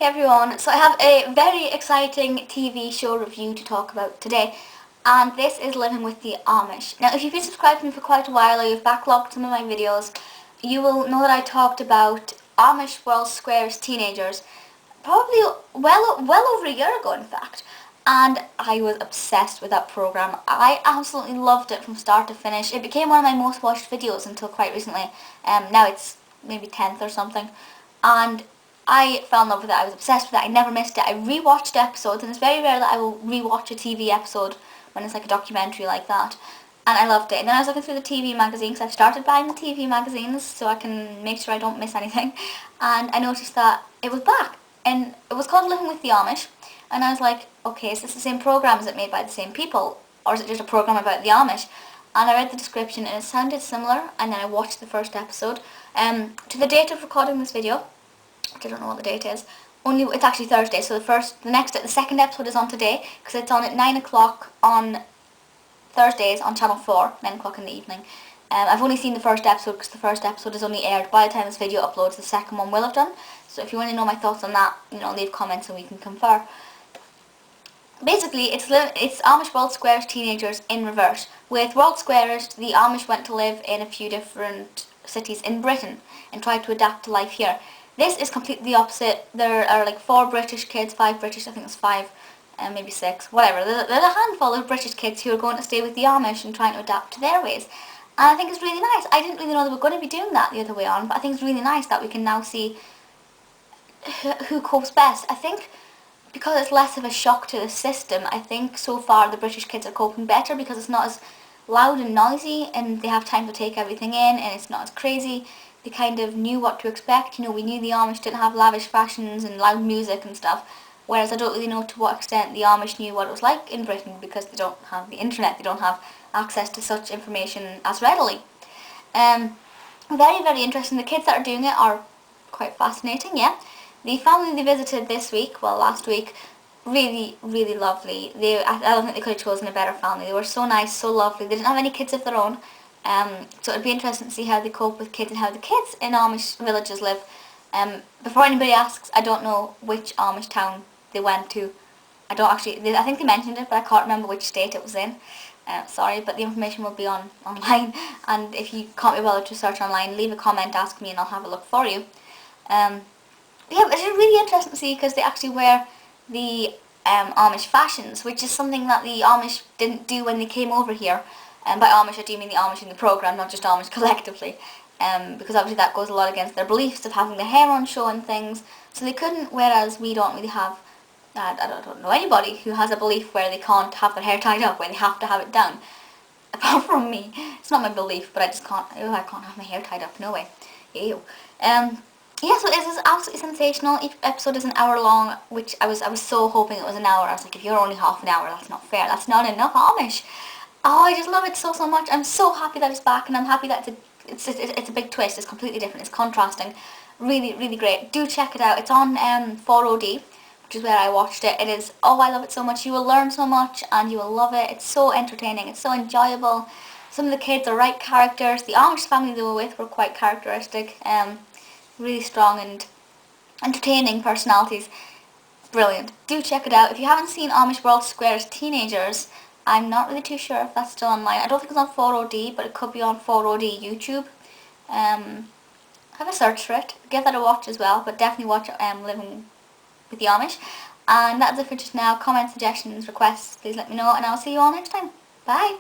Hey everyone, so I have a very exciting TV show review to talk about today, and this is Living with the Amish. Now if you've been subscribed to me for quite a while or you've backlogged some of my videos, you will know that I talked about Amish World Squares teenagers probably well over a year ago in fact, and I was obsessed with that program. I absolutely loved it from start to finish. It became one of my most watched videos until quite recently. Now it's maybe 10th or something, and I fell in love with it. I was obsessed with it. I never missed it. I rewatched episodes, and it's very rare that I will rewatch a TV episode when it's like a documentary like that. And I loved it. And then I was looking through the TV magazines. I've started buying the TV magazines so I can make sure I don't miss anything. And I noticed that it was back, and it was called Living with the Amish. And I was like, okay, is this the same program? Is it made by the same people, or is it just a program about the Amish? And I read the description, and it sounded similar. And then I watched the first episode. To the date of recording this video, which I don't know what the date is. It's actually Thursday, so the second episode is on today because it's on at 9 o'clock on Thursdays on Channel 4, 9 o'clock in the evening. I've only seen the first episode because the first episode is only aired by the time this video uploads. The second one will have done. So if you want to know my thoughts on that, leave comments and we can confer. Basically, it's Amish World Squares teenagers in reverse. With World Squares, the Amish went to live in a few different cities in Britain and tried to adapt to life here. This is completely the opposite. There are like 4 British kids, 5 British, I think it's 5, maybe 6, whatever. There's a handful of British kids who are going to stay with the Amish and trying to adapt to their ways. And I think it's really nice. I didn't really know they were going to be doing that the other way on, but I think it's really nice that we can now see who copes best. I think because it's less of a shock to the system, I think so far the British kids are coping better because it's not as loud and noisy and they have time to take everything in and it's not as crazy. They kind of knew what to expect. We knew the Amish didn't have lavish fashions and loud music and stuff, whereas I don't really know to what extent the Amish knew what it was like in Britain because they don't have the internet, they don't have access to such information as readily. Very, very interesting. The kids that are doing it are quite fascinating, yeah. The family they visited last week, really, really lovely. I don't think they could have chosen a better family. They were so nice, so lovely. They didn't have any kids of their own. So it'd be interesting to see how they cope with kids and how the kids in Amish villages live. Before anybody asks, I don't know which Amish town they went to. I think they mentioned it, but I can't remember which state it was in. Sorry, but the information will be online. And if you can't be bothered to search online, leave a comment, ask me, and I'll have a look for you. Yeah, it's really interesting to see because they actually wear the Amish fashions, which is something that the Amish didn't do when they came over here. By Amish, I do mean the Amish in the programme, not just Amish collectively. Because obviously that goes a lot against their beliefs of having their hair on show and things. So they couldn't, whereas we don't really have, I don't know anybody who has a belief where they can't have their hair tied up, where they have to have it down. Apart from me. It's not my belief, but I just can't, I can't have my hair tied up, no way. Ew. Yeah, so this is absolutely sensational. Each episode is an hour long, which I was so hoping it was an hour. I was like, if you're only half an hour, that's not fair. That's not enough Amish. Oh, I just love it so much. I'm so happy that it's back, and I'm happy that it's a big twist. It's completely different. It's contrasting. Really, really great. Do check it out. It's on 4OD, which is where I watched it. It is, I love it so much. You will learn so much, and you will love it. It's so entertaining. It's so enjoyable. Some of the kids are right characters. The Amish family they were with were quite characteristic. Really strong and entertaining personalities. Brilliant. Do check it out. If you haven't seen Amish World Squares Teenagers, I'm not really too sure if that's still online. I don't think it's on 4OD, but it could be on 4OD YouTube. Have a search for it. Give that a watch as well, but definitely watch Living with the Amish. And that's it for just now. Comments, suggestions, requests, please let me know, and I'll see you all next time. Bye!